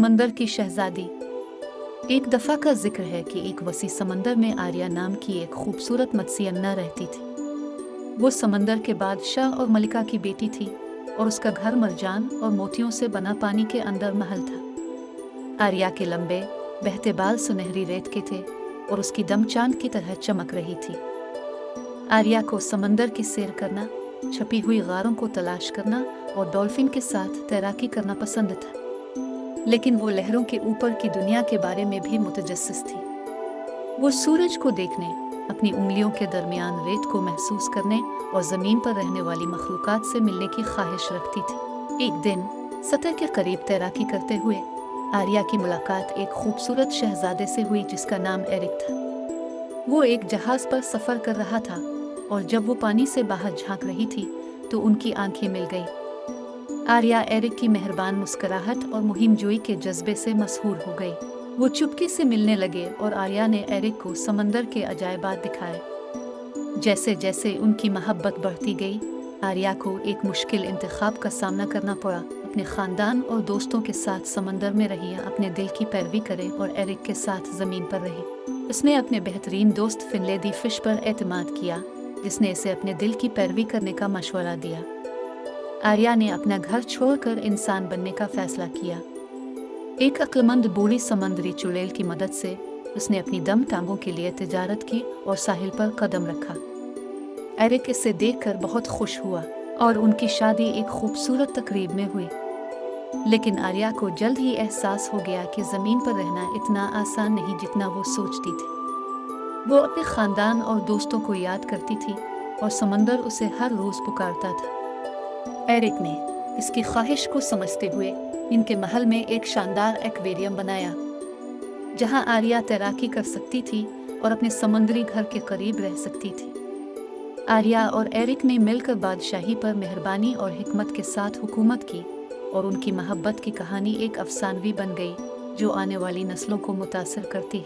समंदर की शहजादी। एक दफ़ा का जिक्र है कि एक वसी समंदर में आर्या नाम की एक खूबसूरत मत्स्यन्ना रहती थी। वो समंदर के बादशाह और मलिका की बेटी थी और उसका घर मरजान और मोतियों से बना पानी के अंदर महल था। आर्या के लंबे बहते बाल सुनहरी रेत के थे और उसकी दम चांद की तरह चमक रही थी। आर्या को समंदर की सैर करना, छपी हुई गारों को तलाश करना और डॉल्फिन के साथ तैराकी करना पसंद था, लेकिन वो लहरों के ऊपर की दुनिया के बारे में भी मुतजस्सिस थी। वो सूरज को देखने, अपनी उंगलियों के दरमियान रेत को महसूस करने और ज़मीन पर रहने वाली मखलूकात से मिलने की ख्वाहिश रखती थी। एक दिन सतह के करीब तैराकी करते हुए आर्या की मुलाकात एक खूबसूरत शहजादे से हुई जिसका नाम एरिक था। वो एक जहाज़ पर सफ़र कर रहा था और जब वो पानी से बाहर झांक रही थी तो उनकी आंखें मिल गई। आर्या एरिक की मेहरबान मुस्कुराहट और मुहिमजोई के जज्बे से मशहूर हो गई। वो चुपके से मिलने लगे और आर्या ने एरिक को समंदर के अजायबात दिखाए। जैसे जैसे उनकी मोहब्बत बढ़ती गई, आर्या को एक मुश्किल इंतखाब का सामना करना पड़ा। अपने ख़ानदान और दोस्तों के साथ समंदर में रही या अपने दिल की पैरवी करे और एरिक के साथ ज़मीन पर रही। उसने अपने बेहतरीन दोस्त फिनले दी फिश पर एतमाद किया, जिसने इसे अपने दिल की पैरवी करने का मशवरा दिया। आर्या ने अपना घर छोड़कर इंसान बनने का फैसला किया। एक अक्लमंद बूढ़ी समंदरी चुड़ैल की मदद से उसने अपनी दम टांगों के लिए तिजारत की और साहिल पर कदम रखा। एरिक इसे देखकर बहुत खुश हुआ और उनकी शादी एक खूबसूरत तकरीब में हुई। लेकिन आर्या को जल्द ही एहसास हो गया कि ज़मीन पर रहना इतना आसान नहीं जितना वो सोचती थी। वो अपने ख़ानदान और दोस्तों को याद करती थी और समंदर उसे हर रोज़ पुकारता था। एरिक ने इसकी ख्वाहिश को समझते हुए इनके महल में एक शानदार एक्वेरियम बनाया, जहां आर्या तैराकी कर सकती थी और अपने समुद्री घर के करीब रह सकती थी। आर्या और एरिक ने मिलकर बादशाही पर मेहरबानी और हिकमत के साथ हुकूमत की और उनकी मोहब्बत की कहानी एक अफसानवी बन गई जो आने वाली नस्लों को मुतासिर करती है।